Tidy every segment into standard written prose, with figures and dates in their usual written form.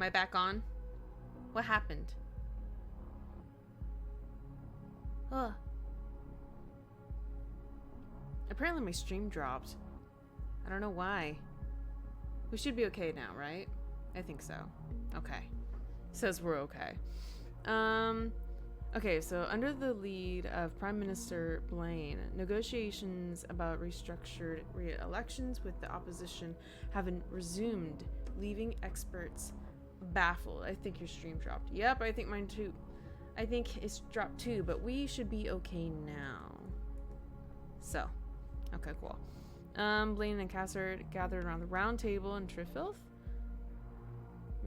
Am I back on? What happened? Ugh. Apparently my stream dropped. I don't know why. We should be okay now, right? I think so. Okay. Says we're okay. Okay, so under the lead of Prime Minister Blaine, negotiations about restructured re-elections with the opposition haven't resumed, leaving experts baffled. I think your stream dropped. Yep, I think mine too. I think it's dropped too, but we should be okay now. So, okay, cool. Blaine and Cassard gathered around the round table in Trifilth.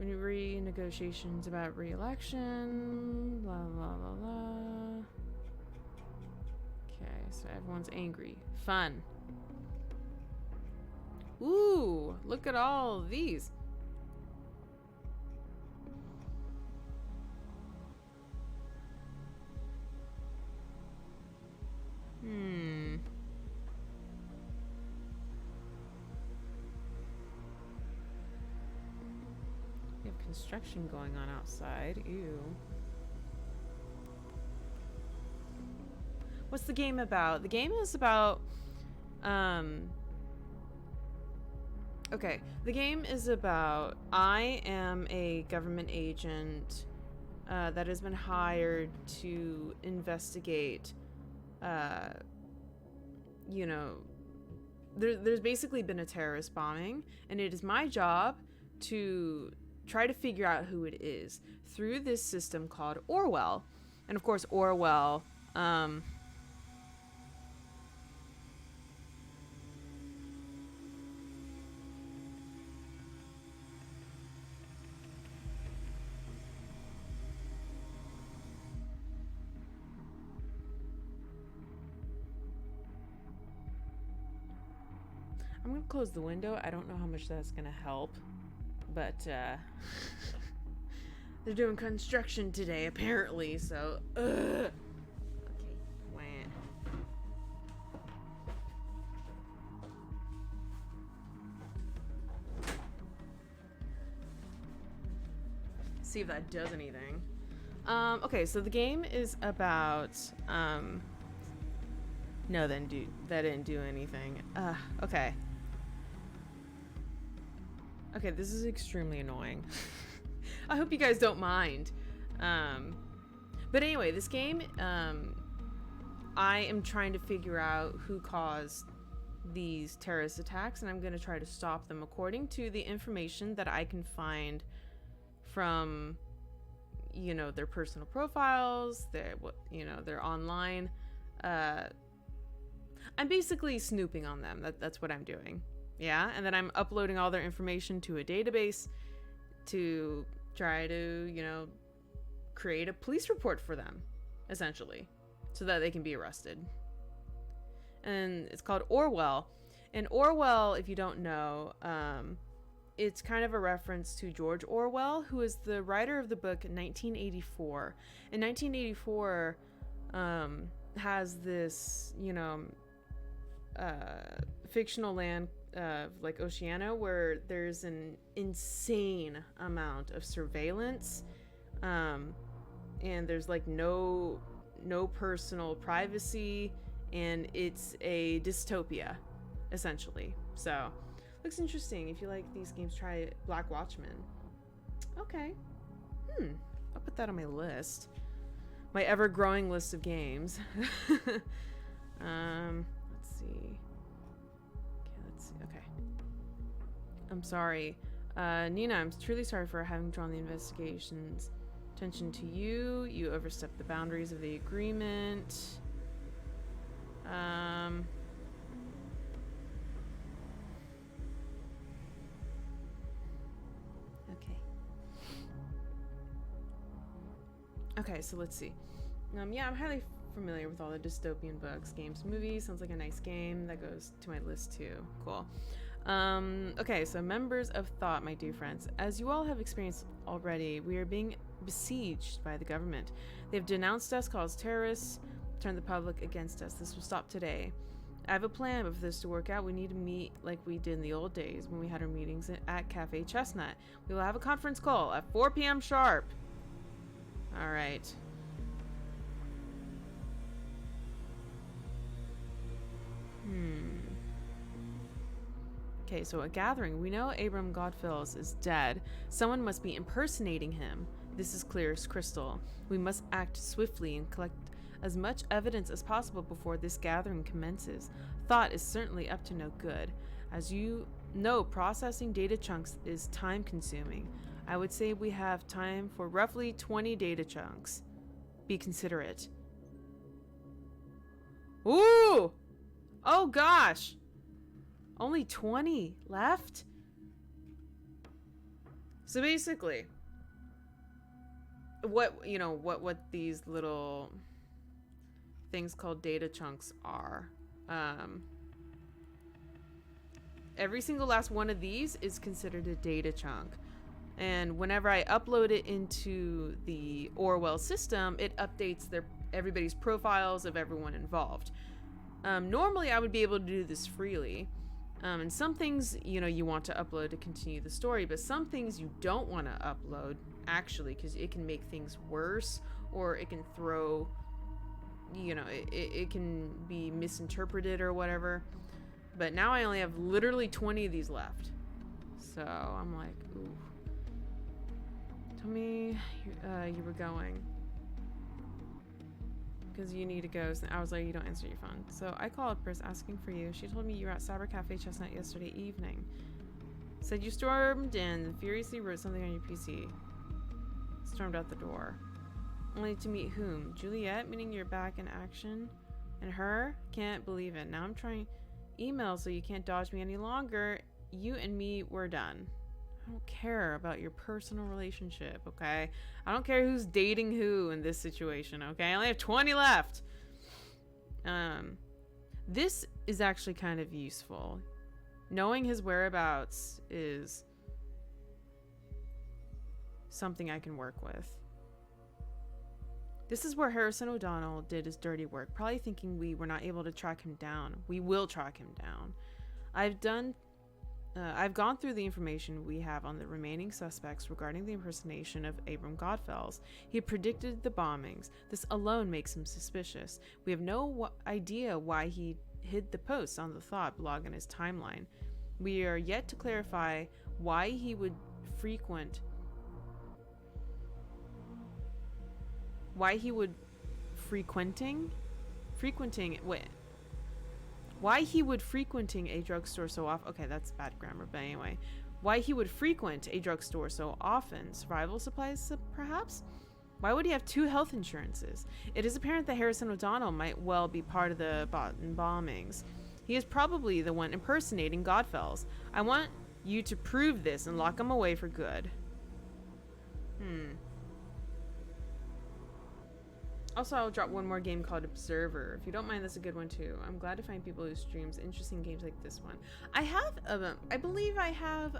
Renegotiations about re-election. Blah, blah, blah, blah. Okay, so everyone's angry. Fun. Ooh, look at all of these. We have construction going on outside. Ew. What's the game about? The game is about, okay, the game is about, I am a government agent that has been hired to investigate, you know, there's basically been a terrorist bombing, and it is my job to try to figure out who it is through this system called Orwell. And of course, Orwell, I'm gonna close the window. I don't know how much that's gonna help, but they're doing construction today apparently, so okay, wah. See if that does anything. Okay, so the game is about no, that didn't do anything. Okay. Okay, this is extremely annoying. I hope you guys don't mind. But anyway, this game, I am trying to figure out who caused these terrorist attacks, and I'm going to try to stop them according to the information that I can find from, you know, their personal profiles, their online. I'm basically snooping on them. That's what I'm doing. Yeah, and then I'm uploading all their information to a database to try to, you know, create a police report for them, essentially, so that they can be arrested. And it's called Orwell. And Orwell, if you don't know, it's kind of a reference to George Orwell, who is the writer of the book 1984. And 1984 has this, you know, fictional land like Oceania, where there's an insane amount of surveillance, and there's like no personal privacy, and it's a dystopia essentially. So looks interesting. If you like these games, try Black Watchman. Okay. I'll put that on my list, my ever-growing list of games. Let's see. Okay. I'm sorry. Nina, I'm truly sorry for having drawn the investigation's attention to you. You overstepped the boundaries of the agreement. Okay. Okay, so let's see. Yeah, I'm highly familiar with all the dystopian books, games, movies. Sounds like a nice game. That goes to my list too. Cool. Okay, so members of thought, my dear friends, as you all have experienced already, we are being besieged by the government. They've denounced us, caused terrorists, turned the public against us. This will stop today. I have a plan, but for this to work out, we need to meet like we did in the old days when we had our meetings at Cafe Chestnut. We will have a conference call at 4 p.m. sharp. All right. Okay, so a gathering. We know Abram Godfells is dead. Someone must be impersonating him. This is clear as crystal. We must act swiftly and collect as much evidence as possible before this gathering commences. Thought is certainly up to no good. As you know, processing data chunks is time consuming. I would say we have time for roughly 20 data chunks. Be considerate. Ooh! Oh gosh! Only 20 left? So basically, what these little things called data chunks are. Every single last one of these is considered a data chunk. And whenever I upload it into the Orwell system, it updates everybody's profiles of everyone involved. Normally, I would be able to do this freely. And some things, you want to upload to continue the story, but some things you don't want to upload, actually, because it can make things worse, or it can throw, it can be misinterpreted or whatever. But now I only have literally 20 of these left. So I'm like, ooh. Tell me you were going. Because you need to go. So I was like, you don't answer your phone. So I called Pris asking for you. She told me you were at Cyber Cafe Chestnut yesterday evening. Said you stormed in and furiously wrote something on your PC. Stormed out the door. Only to meet whom? Juliet, meaning you're back in action? And her? Can't believe it. Now I'm trying email so you can't dodge me any longer. You and me, we're done. I don't care about your personal relationship, okay? I don't care who's dating who in this situation, okay? I only have 20 left. This is actually kind of useful. Knowing his whereabouts is something I can work with. This is where Harrison O'Donnell did his dirty work, probably thinking we were not able to track him down. We will track him down. I've gone through the information we have on the remaining suspects regarding the impersonation of Abram Godfells. He predicted the bombings. This alone makes him suspicious. We have no idea why he hid the posts on the Thought blog in his timeline. We are yet to clarify why he would frequenting a drugstore so often. Okay, that's bad grammar, but anyway. Why he would frequent a drugstore so often. Survival supplies, perhaps? Why would he have 2 health insurances? It is apparent that Harrison O'Donnell might well be part of the bombings. He is probably the one impersonating Godfells. I want you to prove this and lock him away for good. Also, I'll drop one more game called Observer. If you don't mind, that's a good one too. I'm glad to find people who streams interesting games like this one. I have, I believe I have,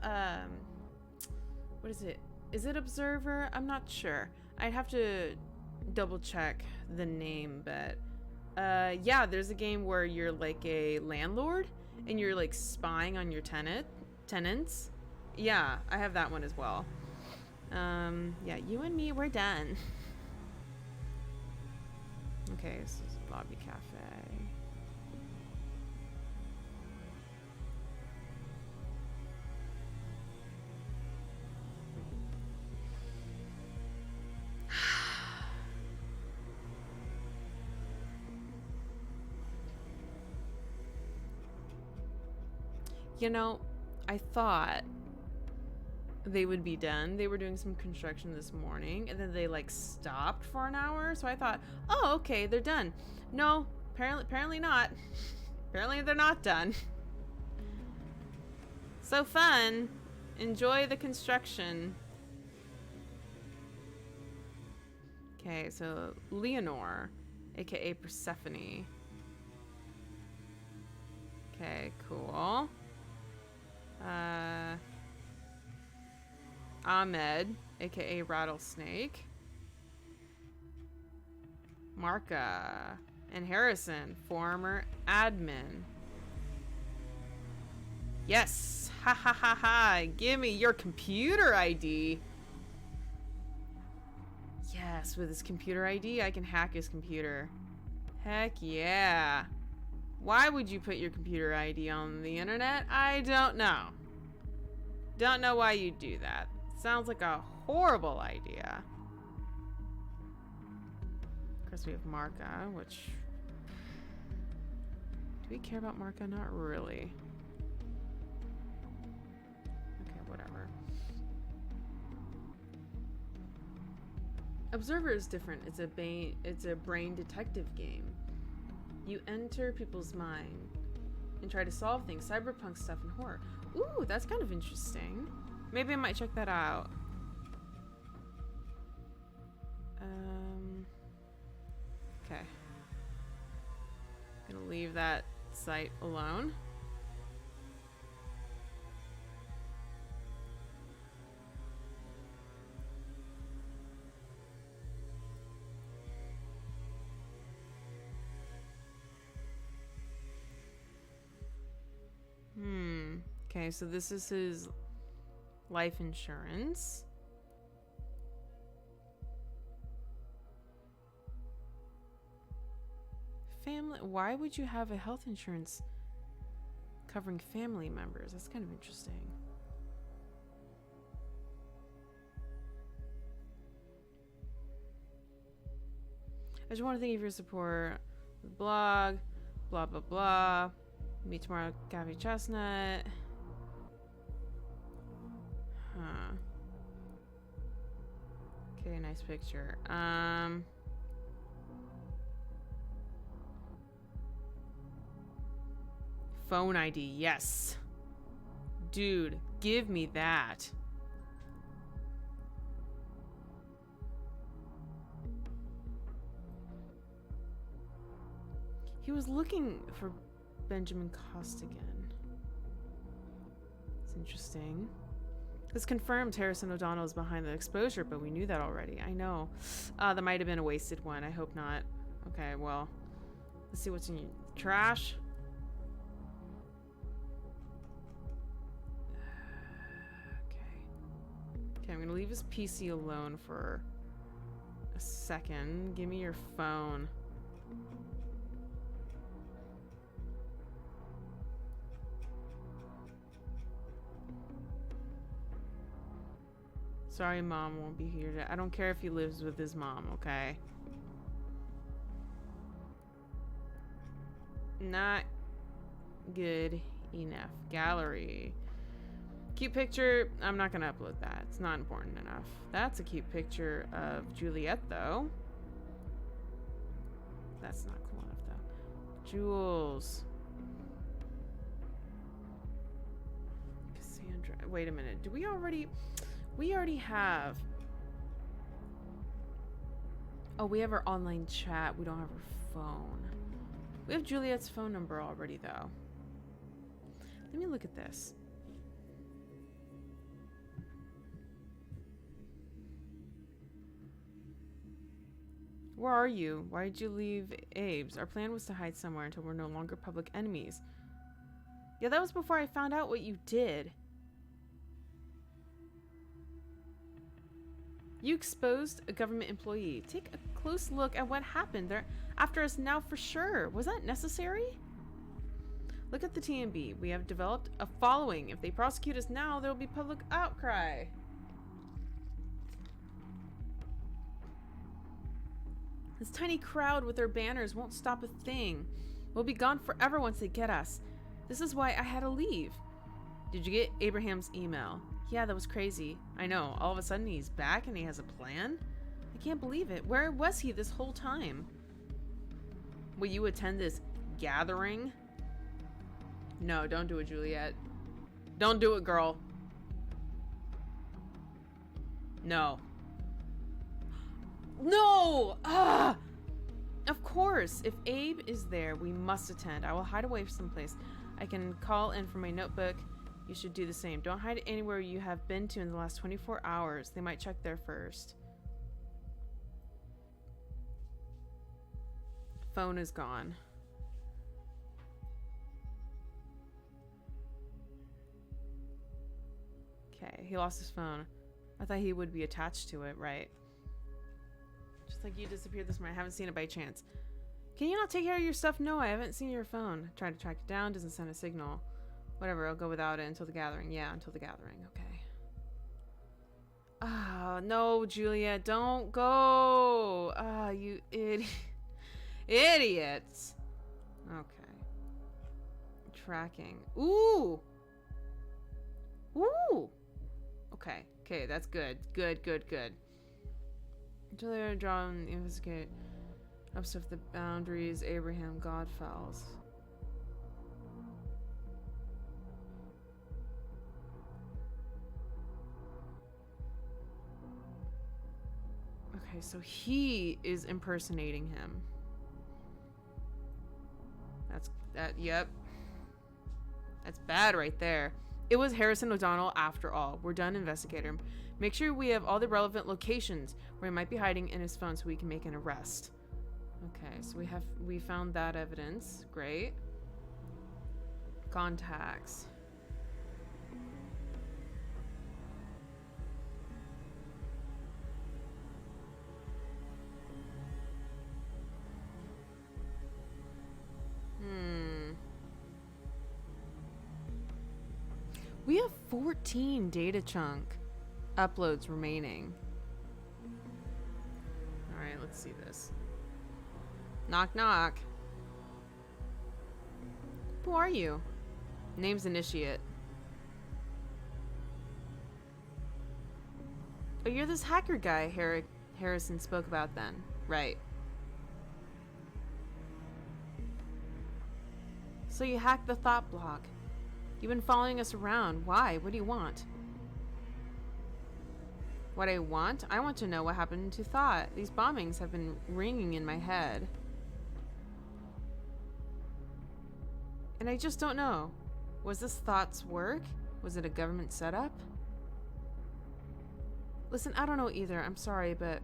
what is it? Is it Observer? I'm not sure. I'd have to double check the name, but, yeah, there's a game where you're like a landlord and you're like spying on your tenants. Yeah, I have that one as well. Yeah, you and me, we're done. Okay, this is Lobby Cafe. I thought they would be done. They were doing some construction this morning, and then they stopped for an hour. So I thought, oh, okay, they're done. No, apparently not. Apparently they're not done. So fun. Enjoy the construction. Okay, so Leonore, aka Persephone. Okay, cool. Ahmed, aka Rattlesnake. Marka and Harrison, former admin. Yes! Ha ha ha ha! Give me your computer ID! Yes, with his computer ID, I can hack his computer. Heck yeah! Why would you put your computer ID on the internet? I don't know. Don't know why you'd do that. Sounds like a horrible idea. Of course, we have Marka, which... Do we care about Marka? Not really. Okay, whatever. Observer is different. It's a brain detective game. You enter people's mind and try to solve things. Cyberpunk stuff and horror. Ooh, that's kind of interesting. Maybe I might check that out. Okay. Gonna leave that site alone. Okay, so this is his life insurance. Family. Why would you have a health insurance covering family members? That's kind of interesting. I just want to thank you for your support. Blog, blah blah blah. Meet tomorrow, Cafe Chestnut. Huh. Okay, nice picture. Phone ID, yes. Dude, give me that. He was looking for Benjamin Costigan. It's interesting. This confirms Harrison O'Donnell is behind the exposure, but we knew that already. I know. That might have been a wasted one. I hope not. Okay, well. Let's see what's in your trash. Okay, I'm gonna leave his PC alone for a second. Give me your phone. Sorry, Mom won't be here. I don't care if he lives with his mom, okay? Not good enough. Gallery. Cute picture. I'm not gonna upload that. It's not important enough. That's a cute picture of Juliet, though. That's not cool enough, though. Jules. Cassandra. Wait a minute. Do we already... We already have... Oh, we have our online chat. We don't have her phone. We have Juliet's phone number already, though. Let me look at this. Where are you? Why did you leave Abe's? Our plan was to hide somewhere until we're no longer public enemies. Yeah, that was before I found out what you did. You exposed a government employee. Take a close look at what happened. They're after us now for sure. Was that necessary? Look at the TMB. We have developed a following. If they prosecute us now, there will be public outcry. This tiny crowd with their banners won't stop a thing. We'll be gone forever once they get us. This is why I had to leave. Did you get Abraham's email? Yeah, that was crazy. I know. All of a sudden he's back and he has a plan? I can't believe it. Where was he this whole time? Will you attend this gathering? No, don't do it, Juliet. Don't do it, girl. No. No! Ah! Of course. If Abe is there, we must attend. I will hide away someplace. I can call in from my notebook. You should do the same. Don't hide anywhere you have been to in the last 24 hours. They might check there first. Phone is gone. Okay, he lost his phone. I thought he would be attached to it, right? Just like you disappeared this morning. I haven't seen it by chance. Can you not take care of your stuff? No, I haven't seen your phone. Tried to track it down, doesn't send a signal. Whatever, I'll go without it until the gathering. Yeah, until the gathering. Okay. Ah, no, Julia, don't go. Ah, you idiot. Idiots. Okay. Tracking. Ooh. Ooh. Okay. Okay, that's good. Good. Julia drawn investigate up stuff the boundaries Abraham Godfells. Okay, so he is impersonating him. Yep. That's bad right there. It was Harrison O'Donnell after all. We're done, investigator. Make sure we have all the relevant locations where he might be hiding in his phone so we can make an arrest. Okay, so we found that evidence. Great. Contacts. We have 14 data chunk uploads remaining. Alright, let's see this. Knock, knock. Who are you? Name's Initiate. Oh, you're this hacker guy Harrison spoke about then. Right. So you hacked the thought block. You've been following us around. Why? What do you want? What I want? I want to know what happened to Thought. These bombings have been ringing in my head. And I just don't know. Was this Thought's work? Was it a government setup? Listen, I don't know either. I'm sorry, but,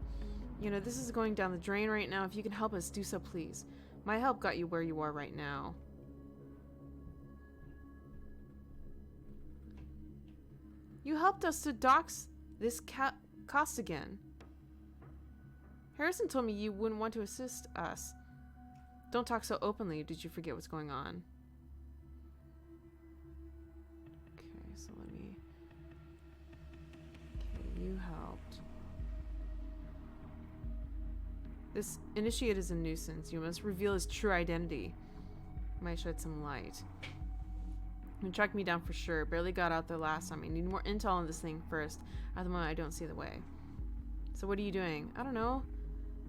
you know, this is going down the drain right now. If you can help us, do so, please. My help got you where you are right now. You helped us to dox this Costigan. Harrison told me you wouldn't want to assist us. Don't talk so openly. Did you forget what's going on? Okay, so let me... Okay, you helped. This Initiate is a nuisance. You must reveal his true identity. Might shed some light. You tracked me down for sure. Barely got out there last time. I need more intel on this thing first. At the moment, I don't see the way. So what are you doing? I don't know.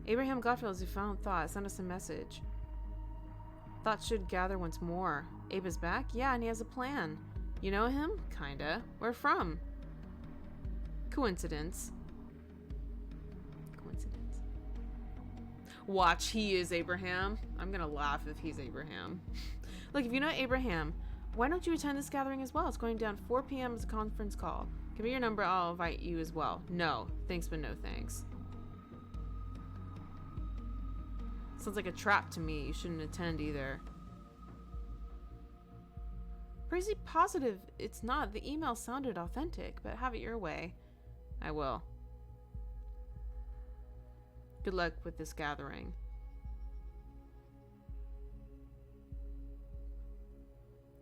Abraham Godfellows who found Thought sent us a message. Thought should gather once more. Abe is back? Yeah, and he has a plan. You know him? Kinda. Where from? Coincidence. Coincidence. Watch, he is Abraham. I'm gonna laugh if he's Abraham. Look, if you know Abraham, why don't you attend this gathering as well? It's going down 4 p.m. as a conference call. Give me your number, I'll invite you as well. No. Thanks, but no thanks. Sounds like a trap to me. You shouldn't attend either. Crazy positive it's not. The email sounded authentic, but have it your way. I will. Good luck with this gathering.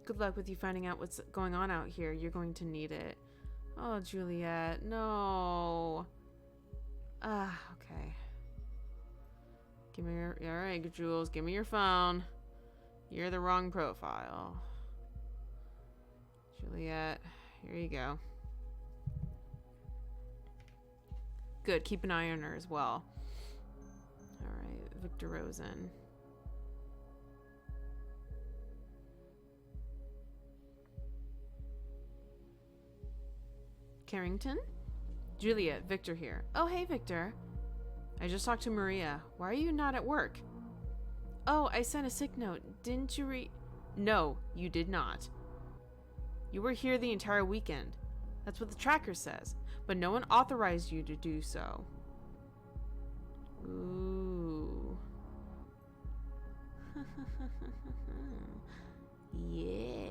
Good luck with you finding out what's going on out here. You're going to need it. Oh, Juliet, no. Okay. Give me your... Alright, Jules, give me your phone. You're the wrong profile. Juliet, here you go. Good, keep an eye on her as well. Alright, Victor Rosen. Carrington? Juliet, Victor here. Oh, hey, Victor. I just talked to Maria. Why are you not at work? Oh, I sent a sick note. Didn't you No, you did not. You were here the entire weekend. That's what the tracker says. But no one authorized you to do so. Ooh. Yeah.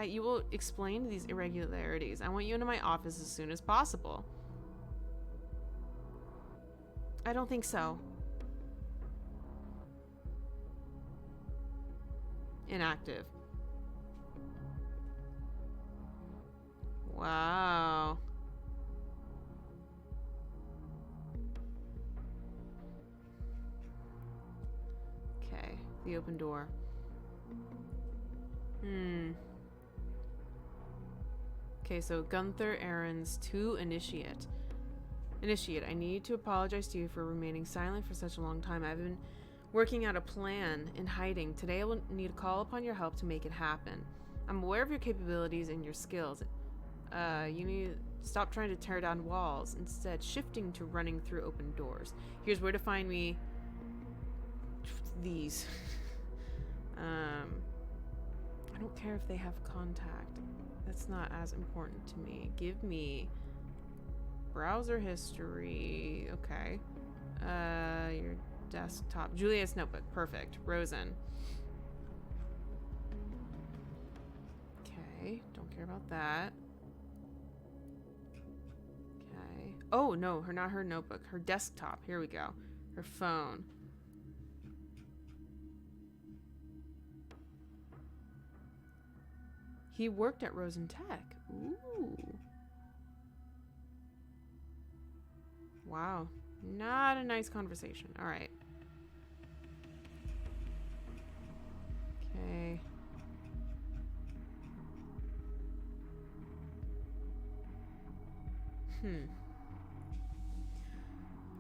You will explain these irregularities. I want you into my office as soon as possible. I don't think so. Inactive. Wow. Okay, the open door. Okay, so Gunther Aaron's to Initiate. Initiate, I need to apologize to you for remaining silent for such a long time. I've been working out a plan in hiding. Today I will need to call upon your help to make it happen. I'm aware of your capabilities and your skills. You need to stop trying to tear down walls, instead shifting to running through open doors. Here's where to find me. These. I don't care if they have contact. That's not as important to me. Give me browser history. Okay. Your desktop. Juliet's notebook. Perfect. Rosen. Okay. Don't care about that. Okay. Oh, no. Not her notebook. Her desktop. Here we go. Her phone. He worked at Rosen Tech. Ooh. Wow. Not a nice conversation. All right. Okay.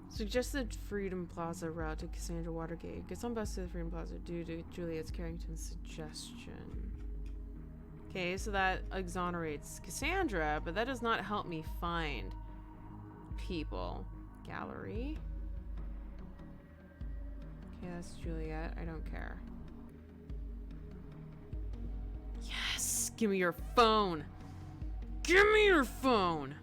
Suggested Freedom Plaza route to Cassandra Watergate. Gets on bus to the Freedom Plaza due to Juliet's Carrington suggestion. Okay, so that exonerates Cassandra, but that does not help me find people. Gallery. Okay, that's Juliet. I don't care. Yes! Give me your phone! Give me your phone!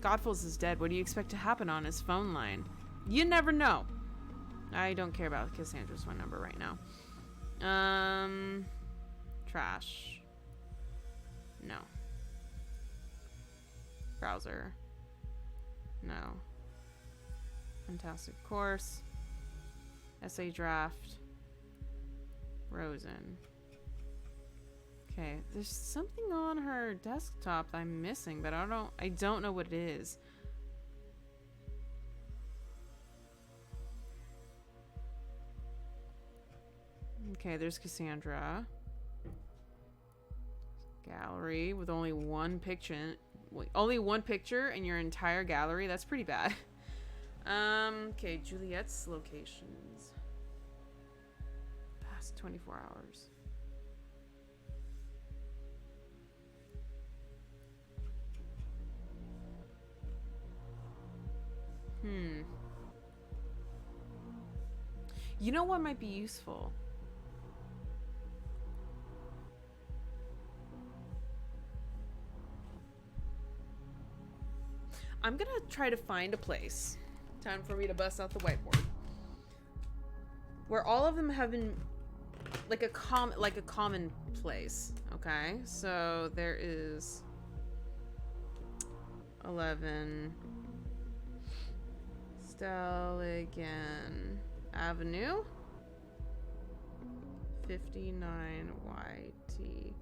Godfuls is dead. What do you expect to happen on his phone line? You never know. I don't care about Cassandra's phone number right now. Trash. No. Browser. No. Fantastic course. Essay draft. Rosen. Okay, there's something on her desktop that I'm missing, but I don't know what it is. Okay, there's Cassandra. Gallery with only one picture. Only one picture in your entire gallery? That's pretty bad. Okay, Juliet's locations. Past 24 hours. You know what might be useful? I'm gonna try to find a place. Time for me to bust out the whiteboard. Where all of them have been like a common place. Okay, so there is 11 Steligan Avenue, 59 YT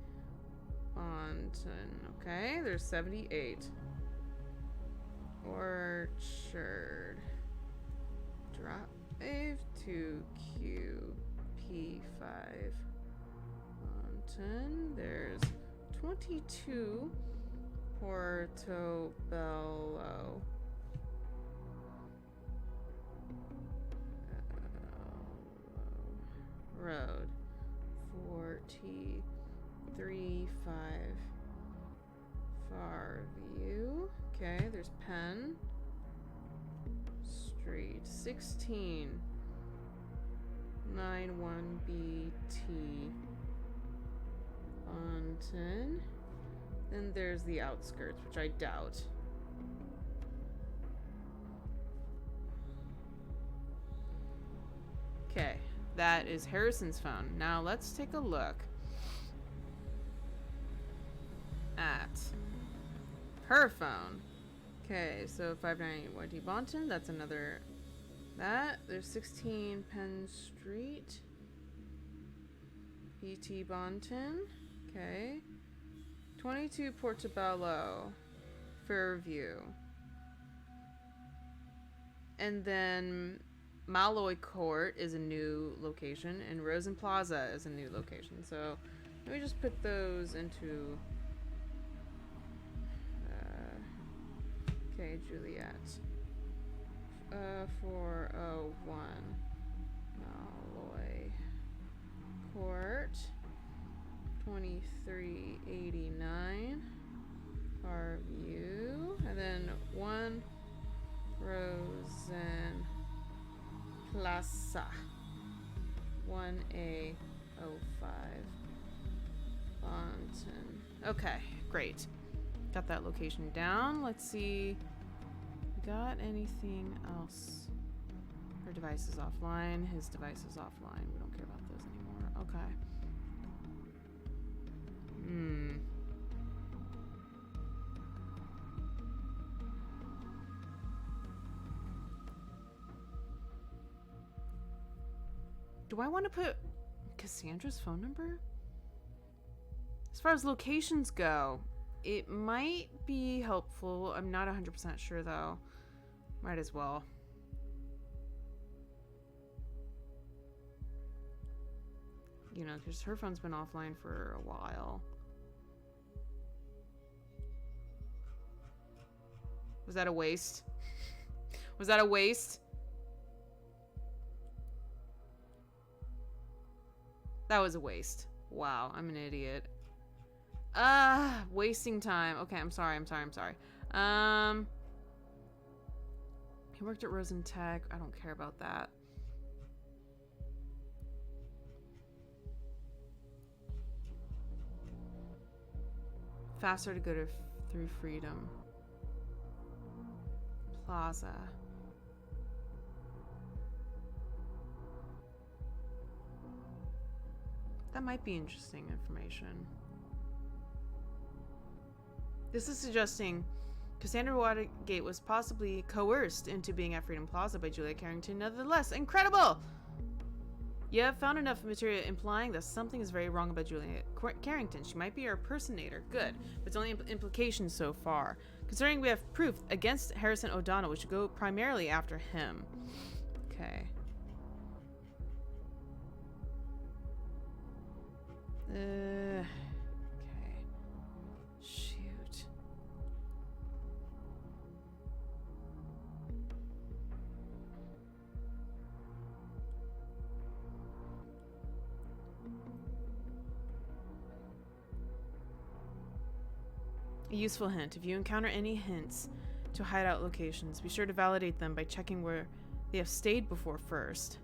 Bonton. Okay, there's 78. Orchard Drive to QP5 Bonton. There's 22 Portobello Road, 4T35 Farview. Okay, there's Penn Street, 16 91BT Bonton. Then there's the outskirts, which I doubt. Okay, that is Harrison's phone. Now let's take a look at her phone. Okay, so 598 YT Bonton, that's another that. There's 16 Penn Street. PT Bonton. Okay. 22 Portobello. Fairview. And then Malloy Court is a new location, and Rosen Plaza is a new location. So let me just put those into okay, Juliet. 401 Malloy Court. 2389 Farview. And then 1 Rosen Plaza. 1A05 Bonton. Okay, great. Got that location down. Let's see. Got anything else? Her device is offline. His device is offline. We don't care about those anymore. Okay. Do I want to put Cassandra's phone number? As far as locations go, it might be helpful. I'm not 100% sure though. Might as well. You know, because her phone's been offline for a while. Was that a waste? Was that a waste? That was a waste. Wow, I'm an idiot. Wasting time. Okay, I'm sorry. He worked at Rosen Tech. I don't care about that. Faster to go to through Freedom Plaza. That might be interesting information. This is suggesting Cassandra Watergate was possibly coerced into being at Freedom Plaza by Julia Carrington. Nevertheless, incredible! You have found enough material implying that something is very wrong about Julia Carrington. She might be her impersonator. Good. But it's only implications so far. Considering we have proof against Harrison O'Donnell, we should go primarily after him. Okay. Okay. Shoot. A useful hint. If you encounter any hints to hideout locations, be sure to validate them by checking where they have stayed before first.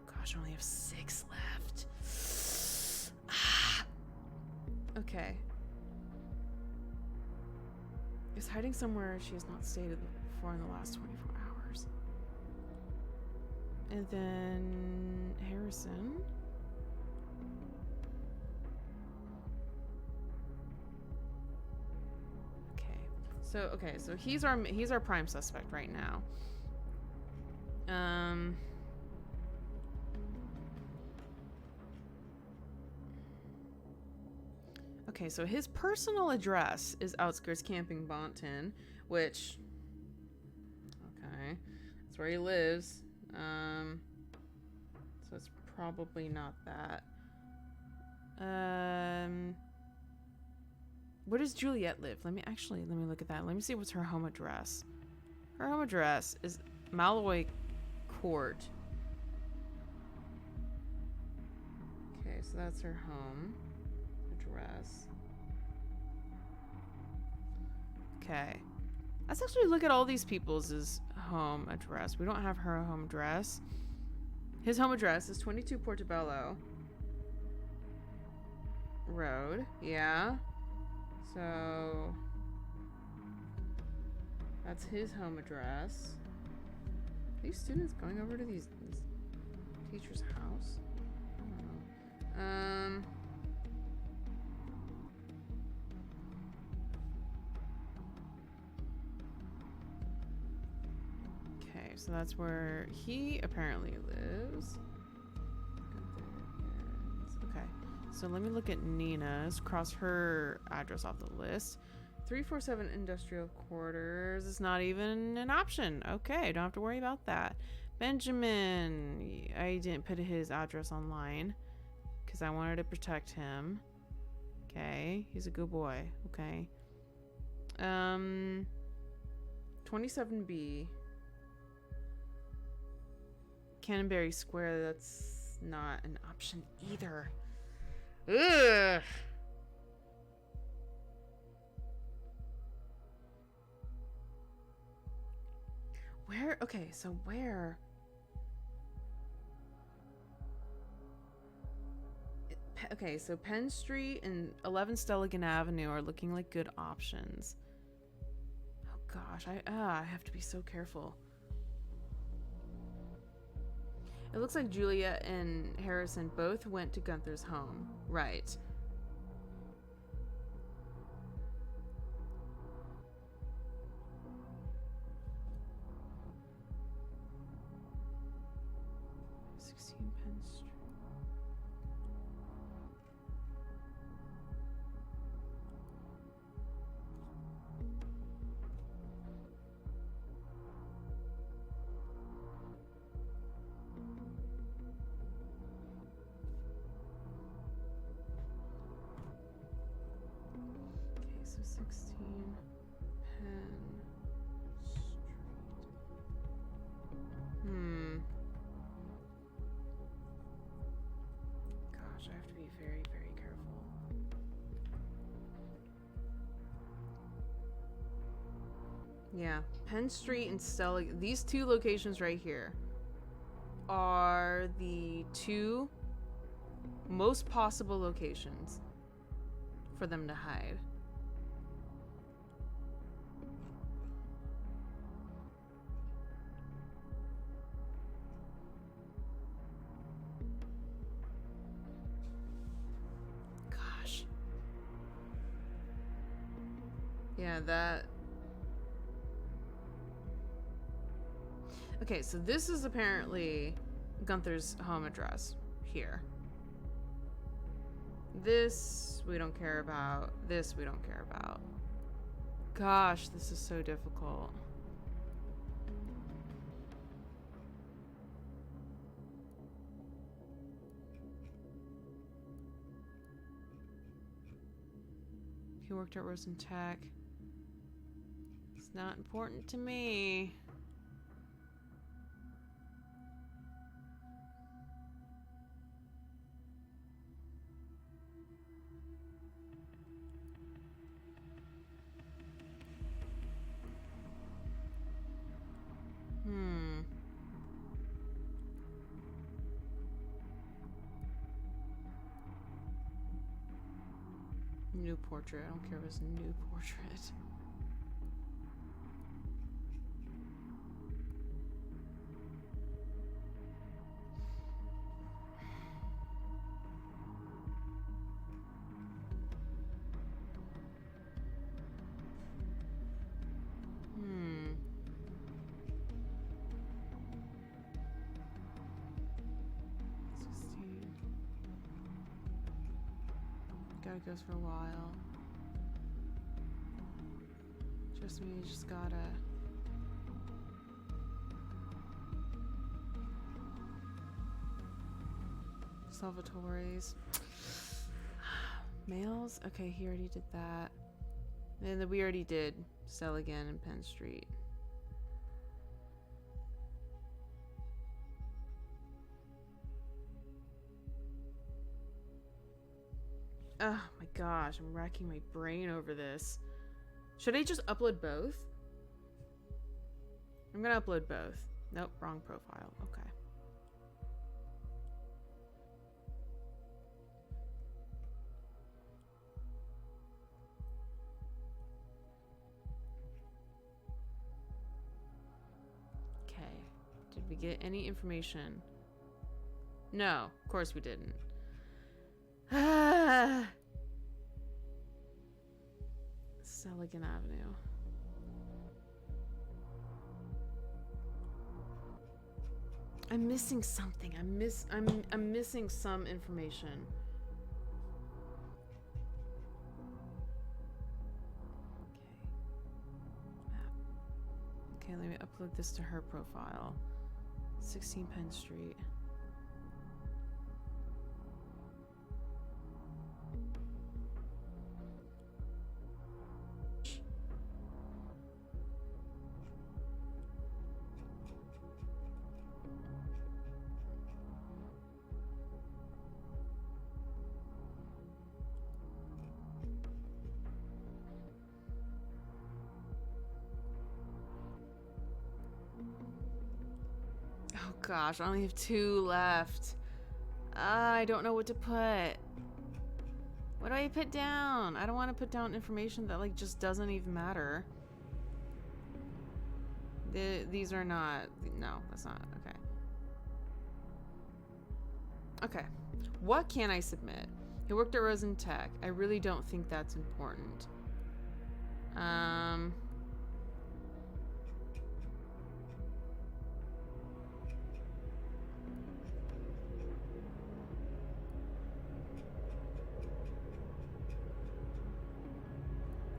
Gosh, I only have 6 left. Okay. Is hiding somewhere she has not stayed before in the last 24 hours. And then Harrison. Okay, so he's our prime suspect right now. Okay, so his personal address is Outskirts Camping, Bonton, which, okay, that's where he lives. So it's probably not that. Where does Juliet live? Let me look at that. Let me see what's her home address. Her home address is Malloy Court. Okay, so that's her home address. Okay. Let's actually look at all these people's home address. We don't have her home address. His home address is 22 Portobello Road. Yeah. So that's his home address. these students going over to these teacher's house? I don't know. Okay, so that's where he apparently lives. Okay, so let me look at Nina's. Cross her address off the list. 347 Industrial Quarters is not even an option. Okay, don't have to worry about that. Benjamin, I didn't put his address online because I wanted to protect him. Okay, he's a good boy. Okay. 27B. Canterbury Square, that's not an option either. Ugh. Where? Okay, so where? Okay, so Penn Street and 11 Stelligan Avenue are looking like good options. Oh gosh, I have to be so careful. It looks like Julia and Harrison both went to Gunther's home. Right. So 16 Penn Street. Gosh, I have to be very, very careful. Yeah, Penn Street and Stella. These two locations right here are the two most possible locations for them to hide. Yeah, that... Okay, so this is apparently Gunther's home address here. This we don't care about. This we don't care about. Gosh, this is so difficult. He worked at Rosen Tech. It's not important to me. New portrait. I don't care if it's a new portrait. Gotta go for a while. Trust me, you just gotta. Salvatore's. Males? Okay, he already did that. And then we already did Stelligan and Penn Street. Oh my gosh, I'm racking my brain over this. Should I just upload both? I'm gonna upload both. Nope, wrong profile. Okay. Okay. Did Did we get any information? No, of course we didn't. Seligan Avenue. I'm missing something. I'm missing some information. Okay, let me upload this to her profile. 16 Penn Street. Oh gosh, I only have 2 left. I don't know what to put. What do I put down? I don't want to put down information that like just doesn't even matter. These are not. No, that's not. Okay. Okay. What can I submit? He worked at Rosen Tech. I really don't think that's important.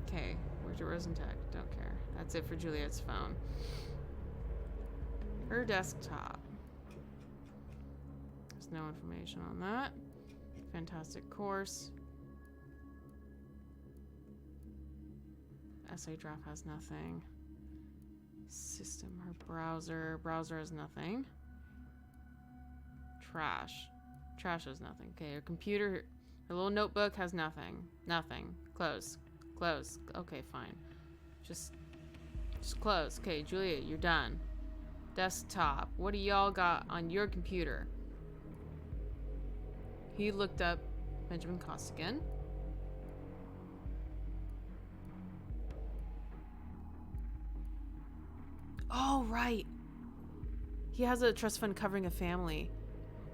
Okay, worked at Rosen Tech. Don't care. That's it for Juliet's phone. Her desktop. There's no information on that. Fantastic course. Essay draft has nothing. System, her browser. Browser has nothing. Trash. Trash has nothing. Okay, her computer, her little notebook has nothing. Nothing. Close. Close. Okay, fine. Just close. Okay, Julia, you're done. Desktop. What do y'all got on your computer? He looked up Benjamin Costigan. Oh, right. He has a trust fund covering a family.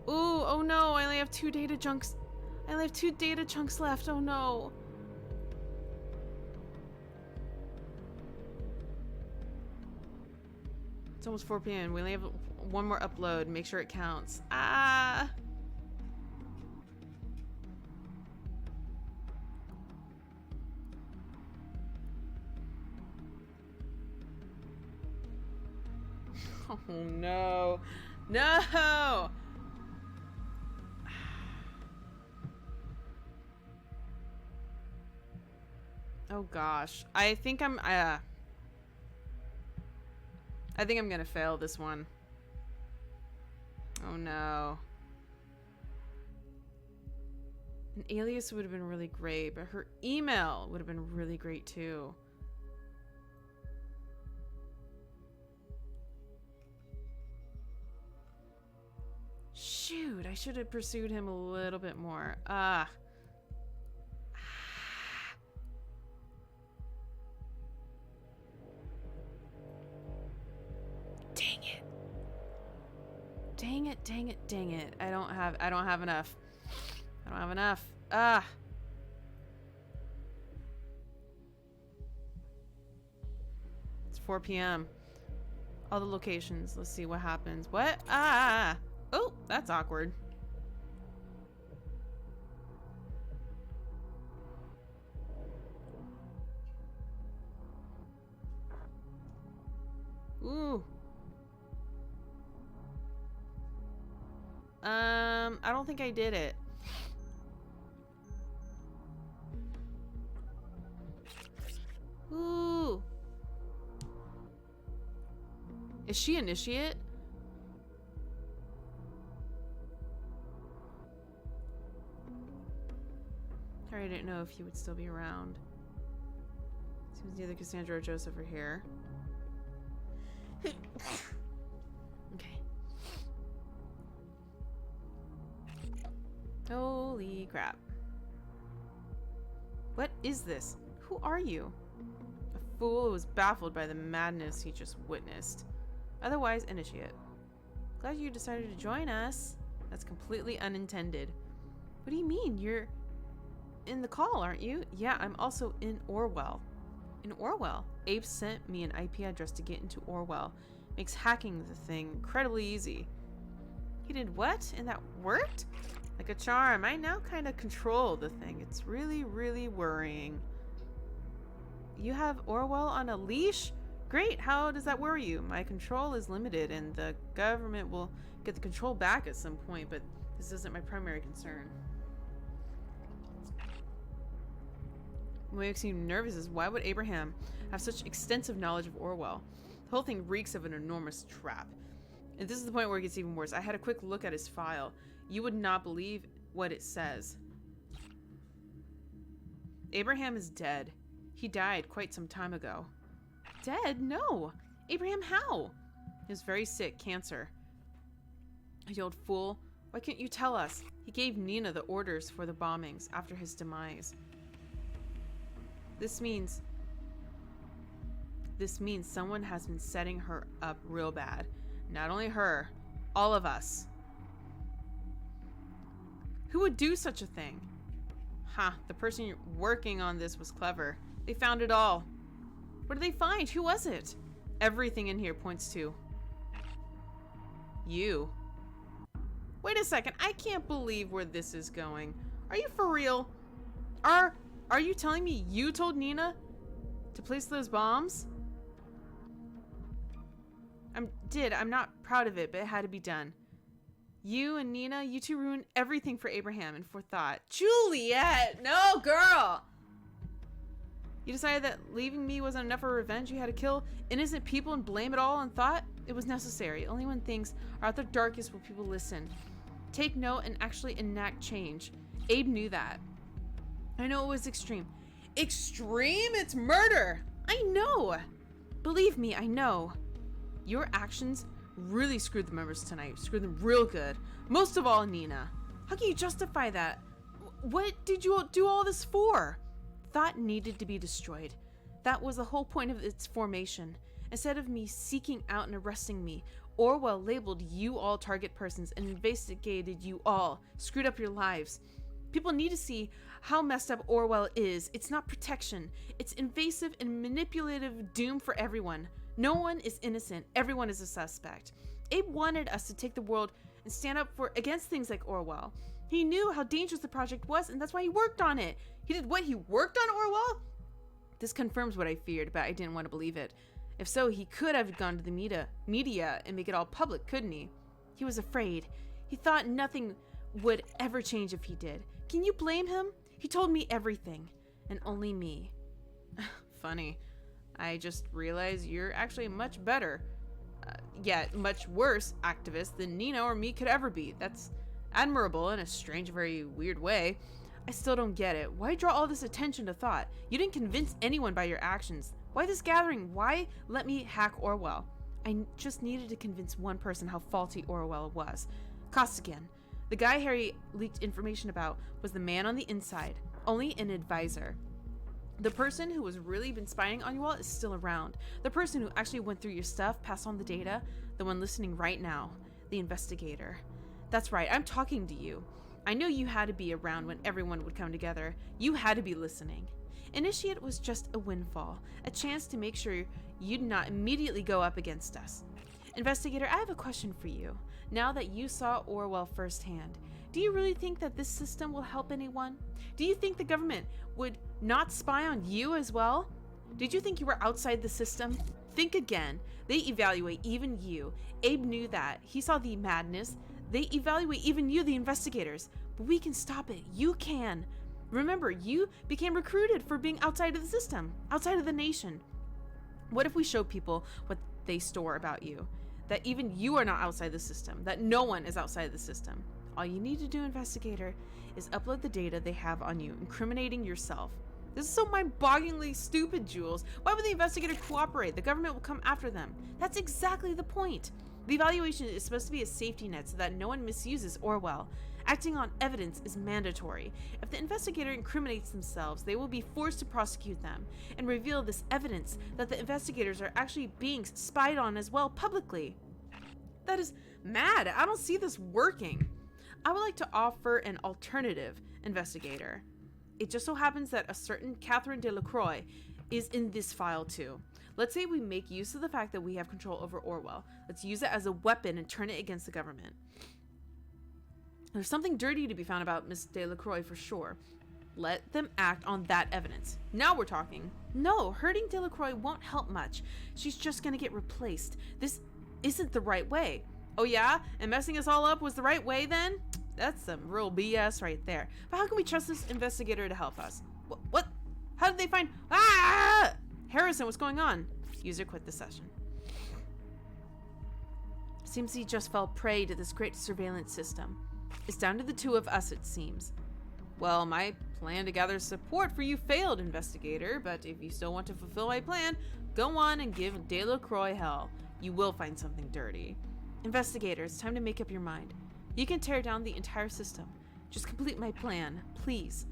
Ooh, oh no, I only have 2 data chunks. I only have 2 data chunks left. Oh no. It's almost 4 p.m. We only have 1 more upload. Make sure it counts. Ah. Oh no. No. Oh gosh. I think I'm gonna fail this one. Oh no. An alias would have been really great, but her email would have been really great too. Shoot, I should have pursued him a little bit more. Dang it. Dang it, dang it, dang it. I don't have enough. I don't have enough. It's 4 p.m. All the locations. Let's see what happens. What? Oh, that's awkward. Ooh. I don't think I did it. Ooh. Is she initiate? Sorry, I didn't know if he would still be around. Seems neither Cassandra or Joseph are here. Okay. Holy crap. What is this? Who are you? A fool who was baffled by the madness he just witnessed. Otherwise, initiate. Glad you decided to join us. That's completely unintended. What do you mean? You're in the call, aren't you? Yeah, I'm also in Orwell. In Orwell? Abe sent me an IP address to get into Orwell. Makes hacking the thing incredibly easy. He did what? And that worked? Like a charm. I now kind of control the thing. It's really, really worrying. You have Orwell on a leash? Great. How does that worry you? My control is limited, and the government will get the control back at some point, but this isn't my primary concern. What makes me nervous is why would Abraham have such extensive knowledge of Orwell? The whole thing reeks of an enormous trap. And this is the point where it gets even worse. I had a quick look at his file. You would not believe what it says. Abraham is dead. He died quite some time ago. Dead? No. Abraham, how? He was very sick, cancer. You old fool. Why can't you tell us? He gave Nina the orders for the bombings after his demise. This means someone has been setting her up real bad. Not only her, all of us. Who would do such a thing? The person working on this was clever. They found it all. What did they find? Who was it? Everything in here points to you. Wait a second. I can't believe where this is going. Are you for real? Are you telling me you told Nina to place those bombs? I'm not proud of it, but it had to be done. You and Nina, you two ruined everything for Abraham and for Thought. Juliet! No, girl! You decided that leaving me wasn't enough for revenge. You had to kill innocent people and blame it all on Thought? It was necessary. Only when things are at their darkest will people listen. Take note and actually enact change. Abe knew that. I know it was extreme. Extreme? It's murder! I know! Believe me, I know. Your actions really screwed the members tonight. Screwed them real good. Most of all, Nina. How can you justify that? What did you do all this for? Thought needed to be destroyed. That was the whole point of its formation. Instead of me seeking out and arresting me, Orwell labeled you all target persons and investigated you all. Screwed up your lives. People need to see how messed up Orwell is. It's not protection. It's invasive and manipulative doom for everyone. No one is innocent. Everyone is a suspect. Abe wanted us to take the world and stand up against things like Orwell. He knew how dangerous the project was, and that's why he worked on it. He did what? He worked on Orwell? This confirms what I feared, but I didn't want to believe it. If so, he could have gone to the media and make it all public, couldn't he? He was afraid. He thought nothing would ever change if he did. Can you blame him? He told me everything, and only me. Funny. I just realized you're actually much better, yet much worse activist than Nina or me could ever be. That's admirable in a strange, very weird way. I still don't get it. Why draw all this attention to Thought? You didn't convince anyone by your actions. Why this gathering? Why let me hack Orwell? I just needed to convince one person how faulty Orwell was. Costigan. The guy Harry leaked information about was the man on the inside, only an advisor. The person who has really been spying on you all is still around. The person who actually went through your stuff, passed on the data, the one listening right now, the investigator. That's right, I'm talking to you. I know you had to be around when everyone would come together. You had to be listening. Initiate was just a windfall, a chance to make sure you'd not immediately go up against us. Investigator, I have a question for you. Now that you saw Orwell firsthand, do you really think that this system will help anyone? Do you think the government would not spy on you as well? Did you think you were outside the system? Think again. They evaluate even you. Abe knew that. He saw the madness. They evaluate even you, the investigators. But we can stop it. You can. Remember, you became recruited for being outside of the system, outside of the nation. What if we show people what they store about you? That even you are not outside the system, that no one is outside the system. All you need to do, investigator, is upload the data they have on you, incriminating yourself. This is so mind-bogglingly stupid, Jules. Why would the investigator cooperate? The government will come after them. That's exactly the point. The evaluation is supposed to be a safety net so that no one misuses Orwell. Acting on evidence is mandatory. If the investigator incriminates themselves, they will be forced to prosecute them and reveal this evidence that the investigators are actually being spied on as well publicly. That is mad. I don't see this working. I would like to offer an alternative, investigator. It just so happens that a certain Catherine Delacroix is in this file too. Let's say we make use of the fact that we have control over Orwell. Let's use it as a weapon and turn it against the government. There's something dirty to be found about Miss Delacroix for sure. Let them act on that evidence. Now we're talking. No, hurting Delacroix won't help much. She's just gonna get replaced. This isn't the right way. Oh yeah? And messing us all up was the right way then? That's some real BS right there. But how can we trust this investigator to help us? What? How did they find... Ah! Harrison, what's going on? User quit the session. Seems he just fell prey to this great surveillance system. It's down to the two of us, it seems. Well, my plan to gather support for you failed, investigator, but if you still want to fulfill my plan, go on and give Delacroix hell. You will find something dirty. Investigator, it's time to make up your mind. You can tear down the entire system. Just complete my plan, please.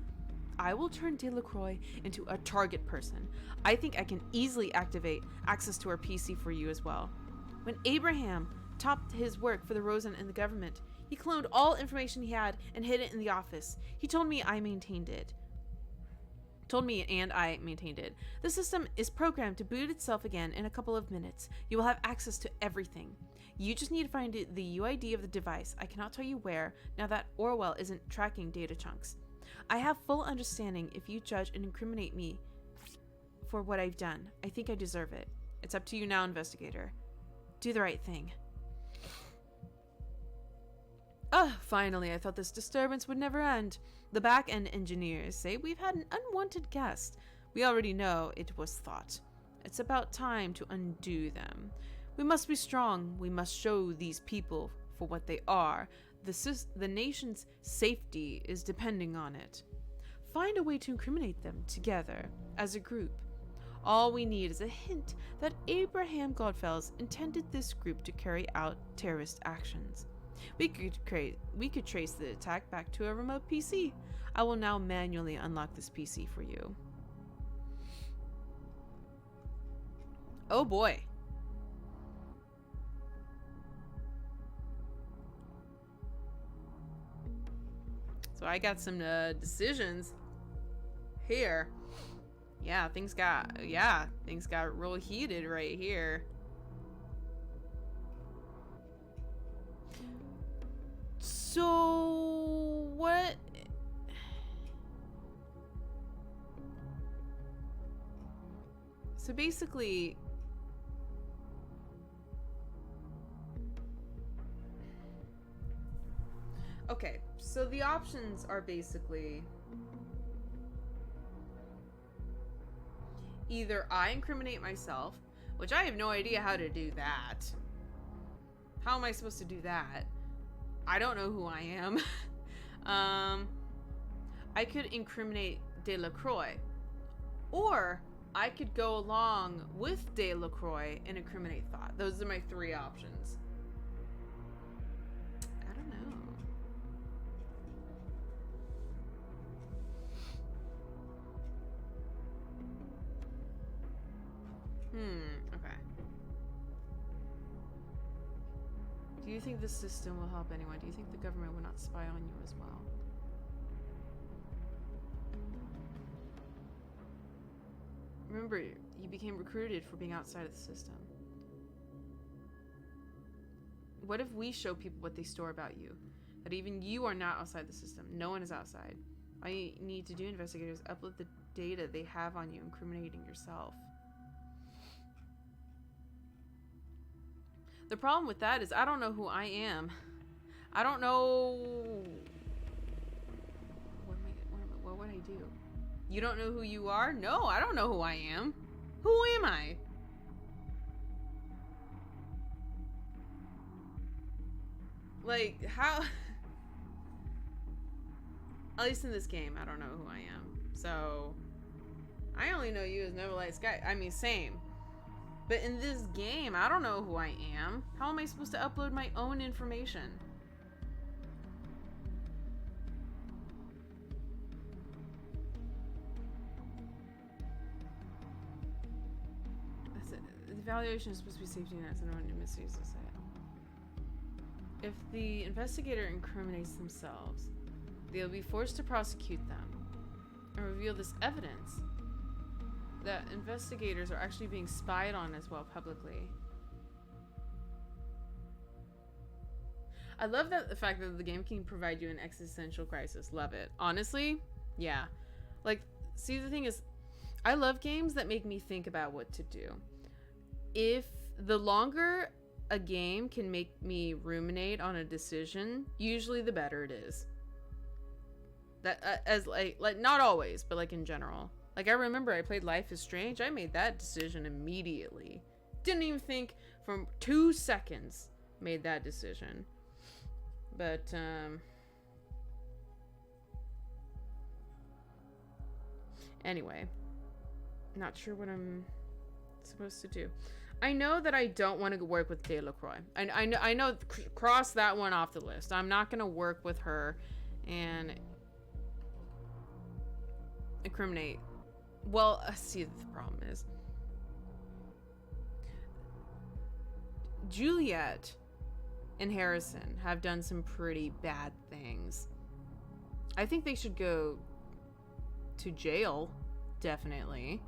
I will turn Delacroix into a target person. I think I can easily activate access to our PC for you as well. When Abraham topped his work for the Rosen and the government, he cloned all information he had and hid it in the office. He told me and I maintained it. The system is programmed to boot itself again in a couple of minutes. You will have access to everything. You just need to find the UID of the device. I cannot tell you where, now that Orwell isn't tracking data chunks. I have full understanding if you judge and incriminate me for what I've done. I think I deserve it. It's up to you now, investigator. Do the right thing. Finally, I thought this disturbance would never end. The back-end engineers say we've had an unwanted guest. We already know it was thought. It's about time to undo them. We must be strong. We must show these people for what they are. The nation's safety is depending on it. Find a way to incriminate them together as a group. All we need is a hint that Abraham Godfels intended this group to carry out terrorist actions. We could trace the attack back to a remote PC. I will now manually unlock this PC for you. Oh boy. So I got some decisions here. Yeah, things got real heated right here. So what? So basically, okay, so the options are basically either I incriminate myself, which I have no idea how to do that. How am I supposed to do that? I don't know who I am. I could incriminate Delacroix, or I could go along with Delacroix and incriminate Thought. Those are my three options. I don't know. Okay. Do you think this system will help anyone? Do you think the government will not spy on you as well? Remember, you became recruited for being outside of the system. What if we show people what they store about you? That even you are not outside the system. No one is outside. All you need to do, investigators, upload the data they have on you, incriminating yourself. The problem with that is I don't know who I am. I don't know... What would I do? You don't know who you are? No, I don't know who I am. Who am I? Like, how... At least in this game, I don't know who I am. So, I only know you as Novelite Sky. I mean, same. But in this game, I don't know who I am. How am I supposed to upload my own information? That's it. The evaluation is supposed to be safety nets. I don't want to misuse this. If the investigator incriminates themselves, they'll be forced to prosecute them and reveal this evidence that investigators are actually being spied on as well publicly. I love that the fact that the game can provide you an existential crisis. Love it. Honestly, yeah. Like, see, the thing is, I love games that make me think about what to do. If the longer a game can make me ruminate on a decision, usually the better it is. That as like not always, but like in general. Like, I remember I played Life is Strange. I made that decision immediately. Didn't even think for 2 seconds. Made that decision. But anyway, not sure what I'm supposed to do. I know that I don't want to work with Delacroix. I know, cross that one off the list. I'm not going to work with her and incriminate. Well, see, the problem is Juliet and Harrison have done some pretty bad things. I think they should go to jail, definitely.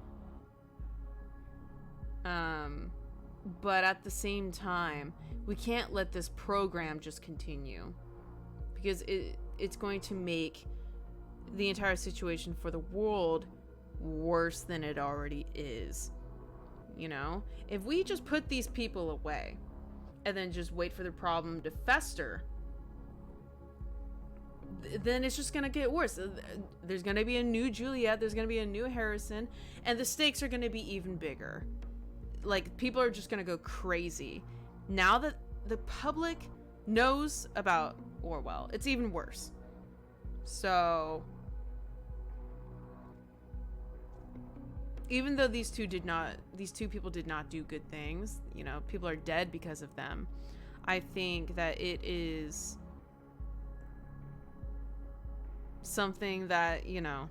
But at the same time, we can't let this program just continue, because it's going to make the entire situation for the world worse than it already is. You know, if we just put these people away and then just wait for the problem to fester, then it's just gonna get worse. There's gonna be a new Juliet, there's gonna be a new Harrison, and the stakes are gonna be even bigger. Like, people are just gonna go crazy. Now that the public knows about Orwell, it's even worse. So, even though these two people did not do good things, you know, people are dead because of them, I think that it is something that, you know,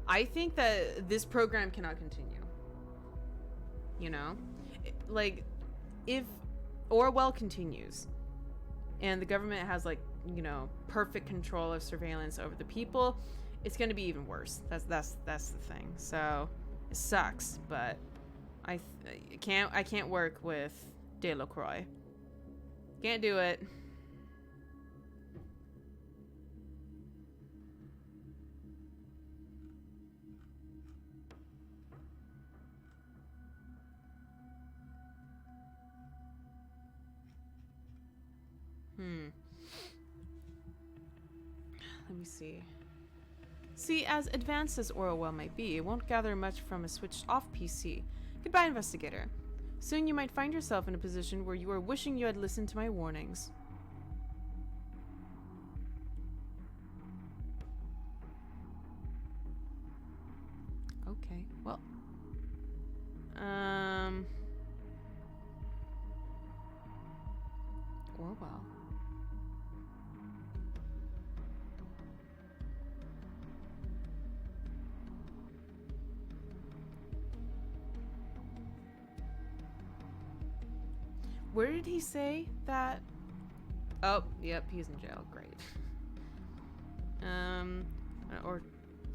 I think that this program cannot continue. You know? Like, if Orwell continues and the government has, like, you know, perfect control of surveillance over the people, it's going to be even worse. That's the thing. So, it sucks, but I can't work with Delacroix. Can't do it. Let me see. See, as advanced as Orwell might be, it won't gather much from a switched off PC. Goodbye, investigator. Soon you might find yourself in a position where you are wishing you had listened to my warnings. Okay, well. Orwell. Where did he say that? Oh, yep, he's in jail. Great. Or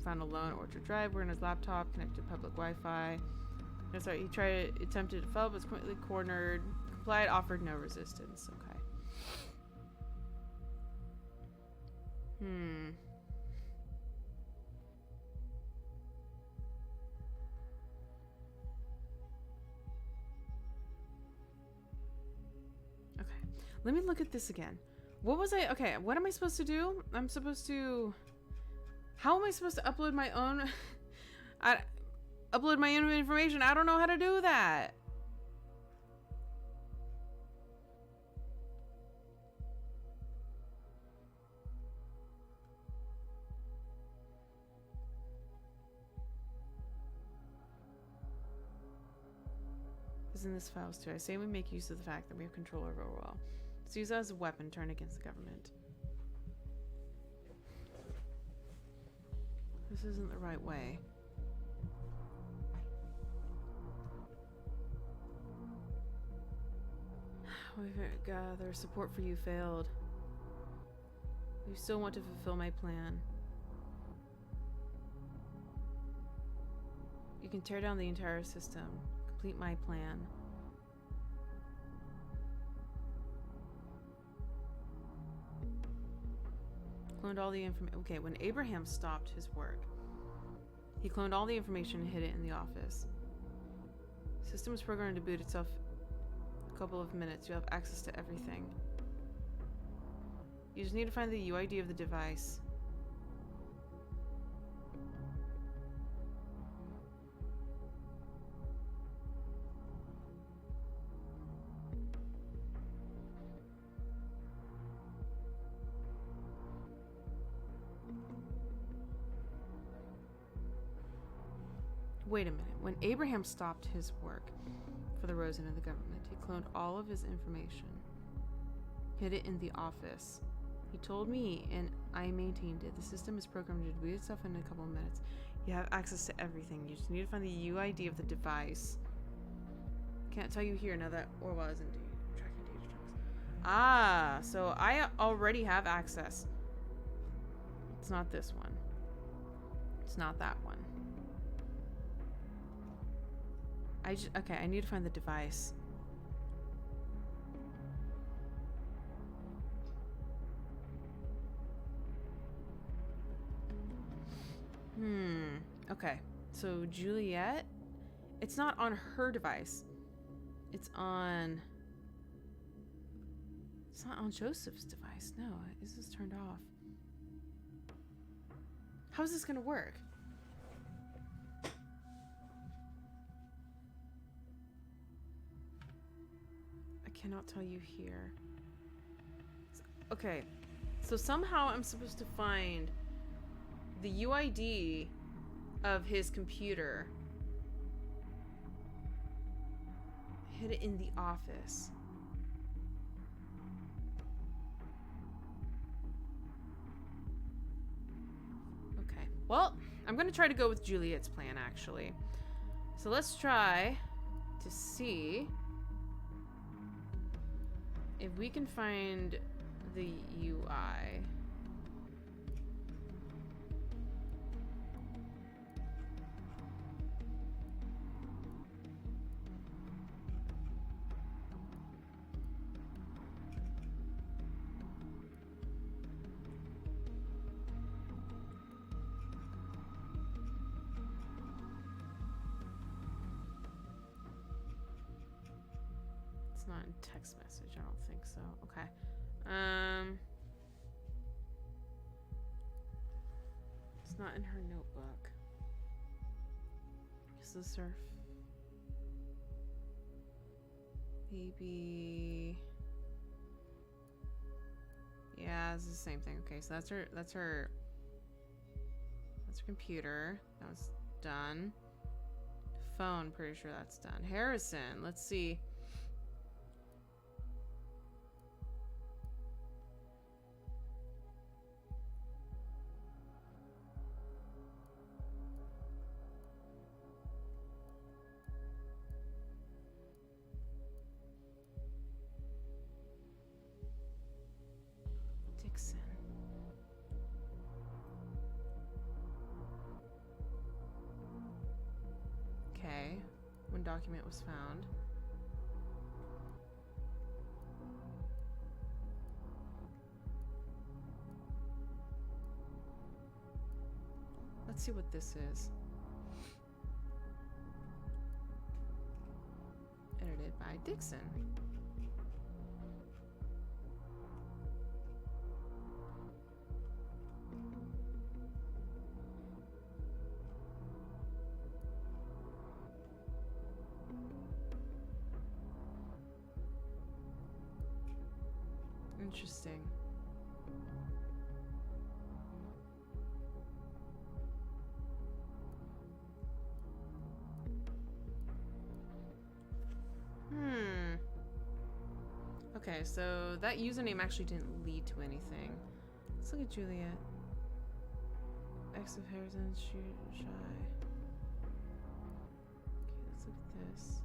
found alone at Orchard Drive, wearing his laptop, connected to public Wi-Fi. No, sorry, he attempted to fell, but was quickly cornered. Complied, offered no resistance. Okay. Okay. Let me look at this again. What was I... Okay, what am I supposed to do? I'm supposed to... How am I supposed to upload my own... upload my own information? I don't know how to do that. In this files too, I say we make use of the fact that we have control over Orwell. Let's use that as a weapon turned against the government. This isn't the right way. Gather support for you failed. You still want to fulfill my plan. You can tear down the entire system. Complete my plan. Cloned all the information. Okay, when Abraham stopped his work, he cloned all the information and hid it in the office. System is programmed to boot itself in a couple of minutes. You have access to everything. You just need to find the UID of the device. Wait a minute. When Abraham stopped his work for the Rosen and the government, he cloned all of his information, hid it in the office. He told me, and I maintained it. The system is programmed to boot itself in a couple of minutes. You have access to everything. You just need to find the UID of the device. Can't tell you here now that Orwell isn't tracking data chunks. Ah, so I already have access. It's not this one. It's not that one. Okay, I need to find the device. Okay. So Juliet, it's not on her device. It's not on Joseph's device. No, this is turned off. How is this gonna work? Cannot tell you here. Okay, so somehow I'm supposed to find the UID of his computer, hid it in the office. Okay, well, I'm gonna try to go with Juliet's plan actually. So let's try to see if we can find the UI. Not in text message, I don't think so. Okay. It's not in her notebook. Is the surf? Maybe. Yeah, it's the same thing. Okay, so that's her computer. That was done. Phone, pretty sure that's done. Harrison, let's see. Okay, when document was found. Let's see what this is. Edited by Dixon. Interesting. Okay, so that username actually didn't lead to anything. Let's look at Juliet. Ex of Harrison, shy. Okay, let's look at this.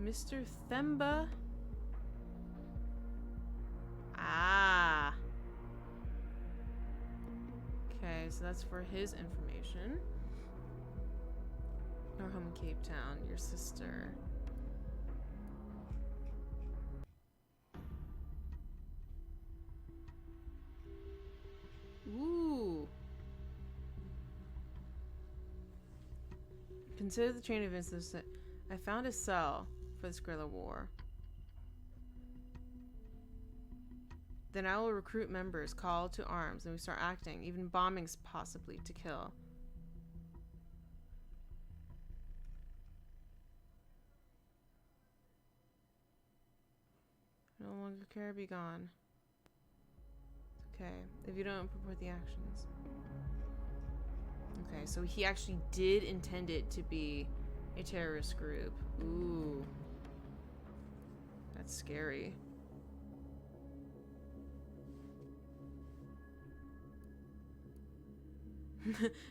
Mr. Themba. Ah. Okay, so that's for his information. Our home in Cape Town, your sister. Ooh. Consider the chain of events that I found a cell for this guerrilla war. Then I will recruit members, call to arms, and we start acting, even bombings possibly, to kill. No longer care, be gone. Okay, if you don't purport the actions. Okay, so he actually did intend it to be a terrorist group. Ooh. That's scary.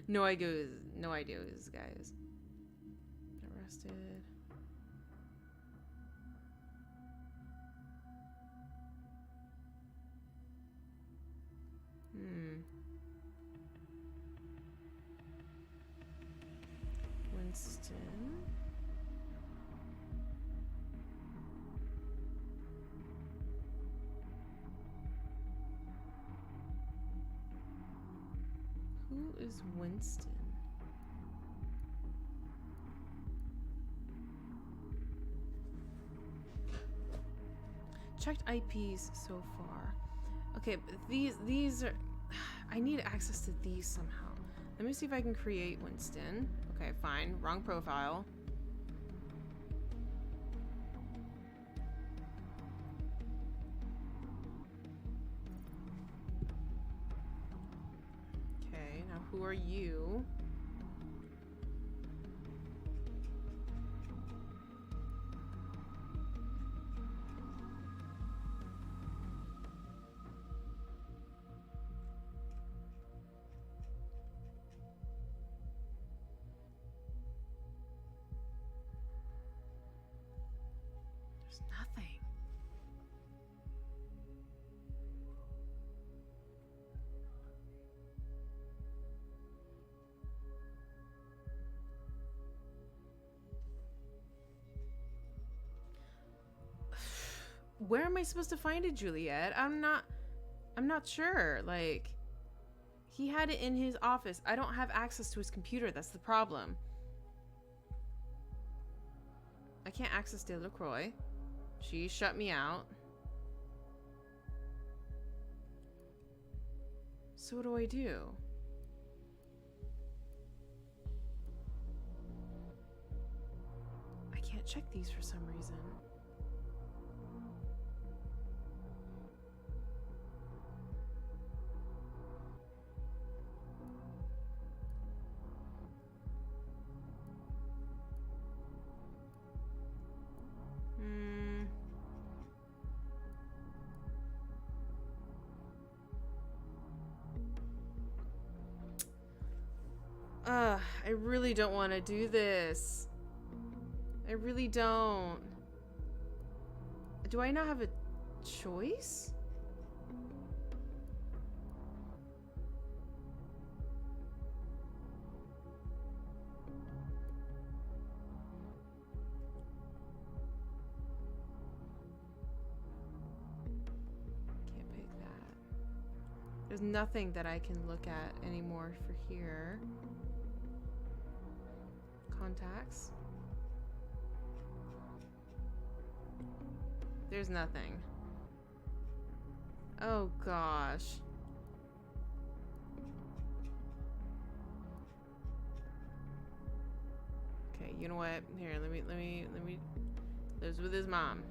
No idea who this guy is. Arrested. Winston. Who is Winston? Checked IPs so far. Okay, but these are... I need access to these somehow. Let me see if I can create Winston. Okay, fine. Wrong profile. Okay, now who are you? There's nothing. Where am I supposed to find it, Juliet? I'm not sure. Like, he had it in his office. I don't have access to his computer. That's the problem. I can't access Delacroix. She shut me out. So what do I do? I can't check these for some reason. I really don't want to do this. I really don't. Do I not have a choice? Can't pick that. There's nothing that I can look at anymore for here. Contacts. There's nothing. Oh gosh. Okay, you know what? Here, let me lives with his mom.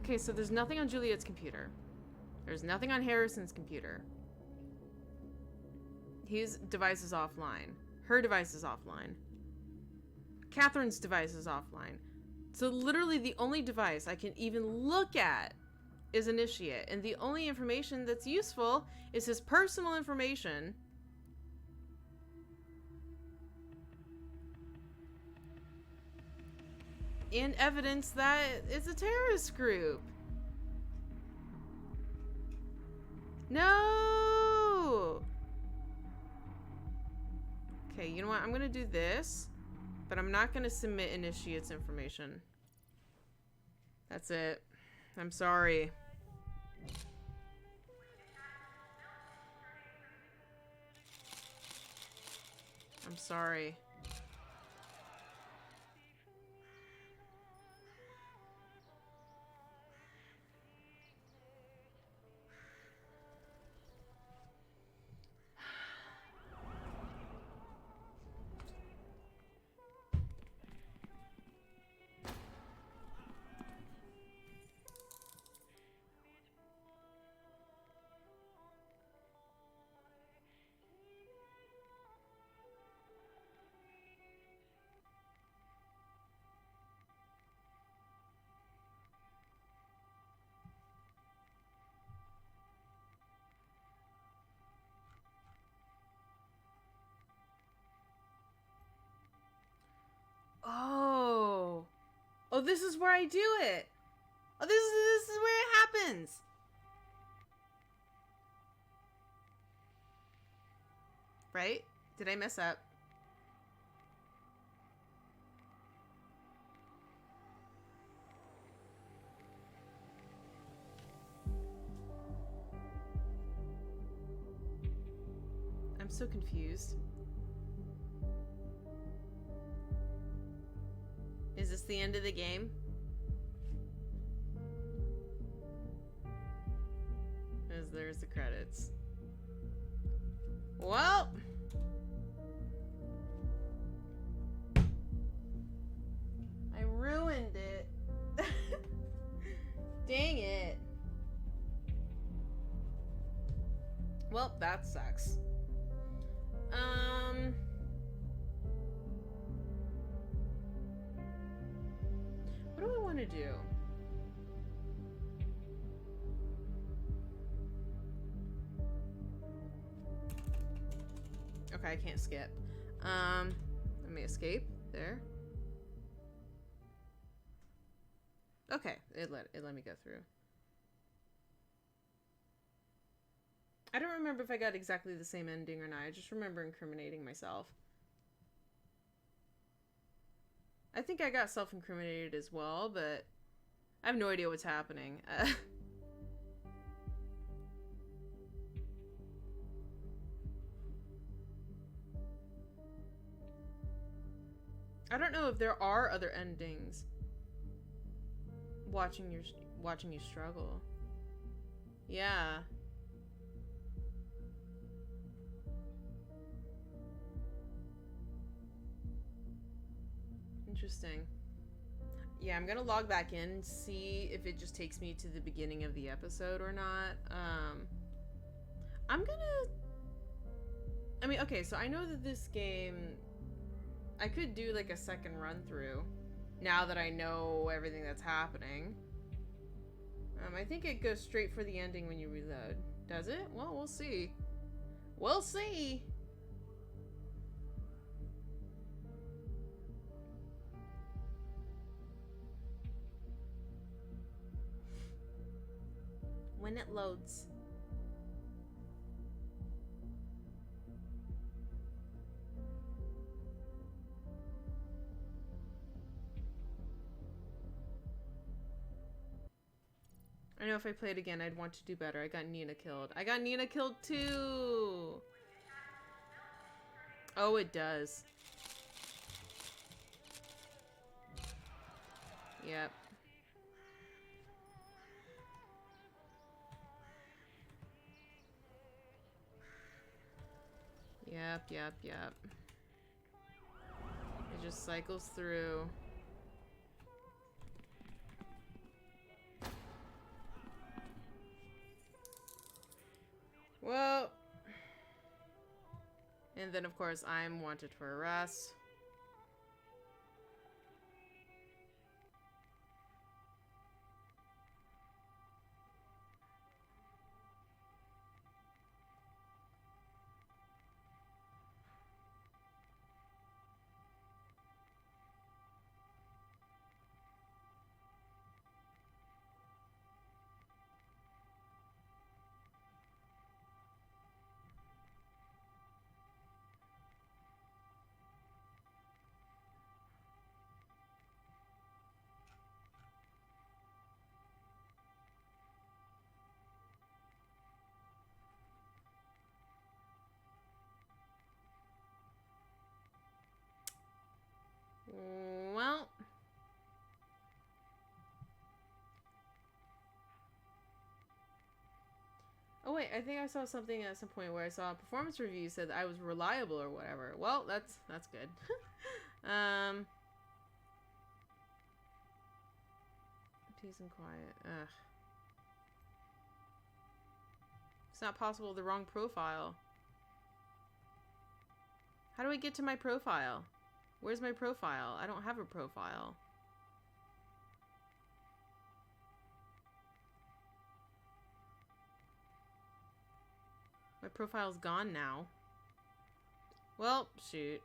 Okay, so there's nothing on Juliet's computer. There's nothing on Harrison's computer. His device is offline. Her device is offline. Catherine's device is offline. So literally the only device I can even look at is Initiate. And the only information that's useful is his personal information. And evidence that it's a terrorist group. No! Okay, you know what? I'm gonna do this, but I'm not gonna submit Initiate's information. That's it. I'm sorry. I'm sorry. Oh. Oh, this is where I do it. Oh, this is where it happens. Right? Did I mess up? I'm so confused. Is this the end of the game? As there's the credits. Well, I ruined it. Dang it. Well, that sucks. What do I want to do? Okay, I can't skip. Let me escape. There. Okay, it let me go through. I don't remember if I got exactly the same ending or not. I just remember incriminating myself. I think I got self-incriminated as well, but I have no idea what's happening. I don't know if there are other endings. Watching you struggle. Yeah. Interesting. Yeah, I'm gonna log back in and see if it just takes me to the beginning of the episode or not. I mean, okay, so I know that this game, I could do like a second run through now that I know everything that's happening. I think it goes straight for the ending when you reload. Does it? Well, we'll see. We'll see. When it loads. I know if I played again, I'd want to do better. I got Nina killed. I got Nina killed too! Oh, it does. Yep. Yep. It just cycles through. Well, then of course I'm wanted for arrest. Well, oh wait, I think I saw something at some point where I saw a performance review said that I was reliable or whatever. Well, that's good. Peace and quiet. Ugh. It's not possible. The wrong profile. How do I get to my profile? Where's my profile? I don't have a profile. My profile's gone now. Well, shoot.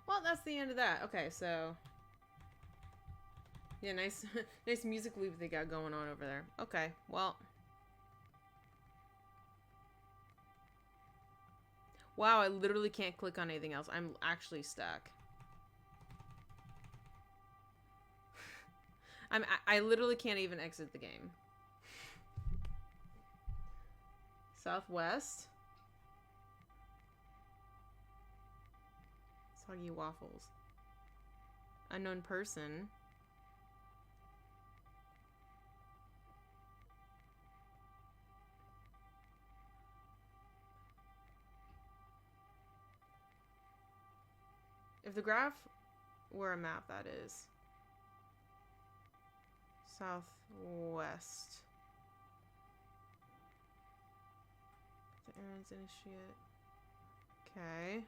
Well, that's the end of that. Okay, so... yeah, nice nice music loop they got going on over there. Okay, well... wow, I literally can't click on anything else. I'm actually stuck. I literally can't even exit the game. Southwest. Soggy waffles. Unknown person. If the graph were a map, that is. Southwest. The errands initiate. Okay.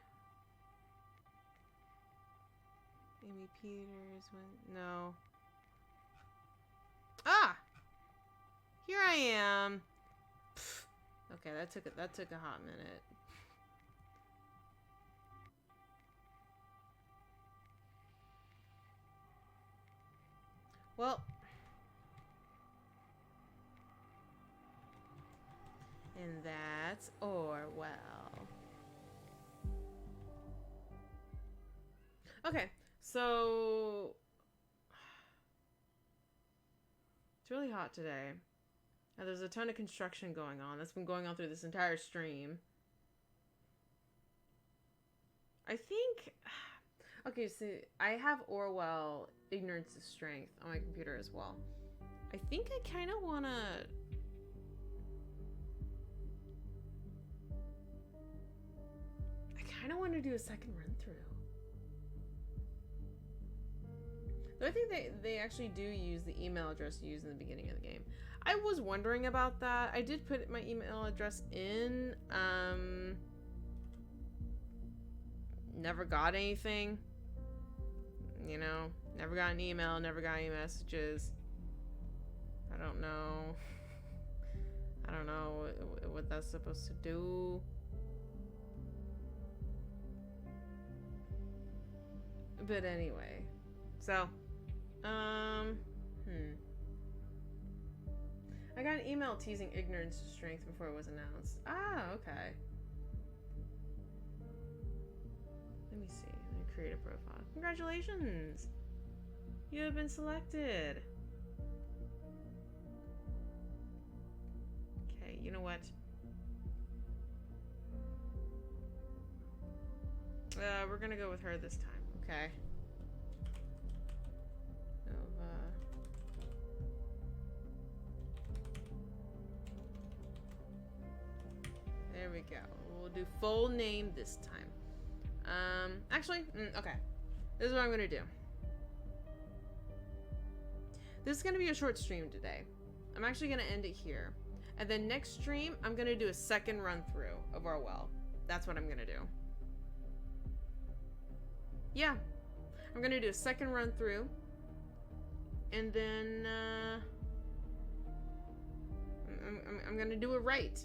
Amy Peters went. No. Ah! Here I am. Pfft. Okay, that took a hot minute. Well, and that's Orwell. Okay, so it's really hot today. Now there's a ton of construction going on. That's been going on through this entire stream. I think... okay, so I have Orwell Ignorance is Strength on my computer as well. I think I kind of want to... do a second run through. Though I think they actually do use the email address used in the beginning of the game. I was wondering about that. I did put my email address in. Never got anything. You know, never got an email, never got any messages. I don't know. I don't know what that's supposed to do. But anyway, so, I got an email teasing Ignorance is Strength before it was announced. Ah, okay. Let me see. Let me create a profile. Congratulations! You have been selected. Okay, you know what? We're gonna go with her this time. Okay. There we go. We'll do full name this time. Actually, okay. This is what I'm gonna do. This is going to be a short stream today. I'm actually going to end it here. And then next stream, I'm going to do a second run through of Orwell. That's what I'm going to do. Yeah. I'm going to do a second run through. And then I'm going to do it right.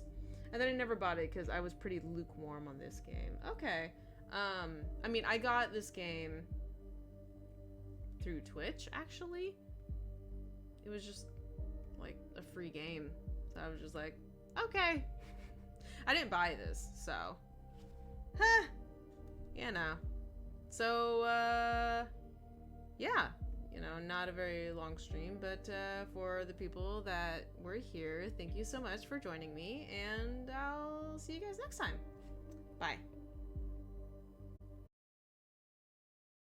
And then I never bought it because I was pretty lukewarm on this game. Okay. I mean, I got this game through Twitch, actually. It was just like a free game. So I was just like, okay. I didn't buy this, so. Huh. You know. So, yeah. You know, not a very long stream, but for the people that were here, thank you so much for joining me, and I'll see you guys next time. Bye.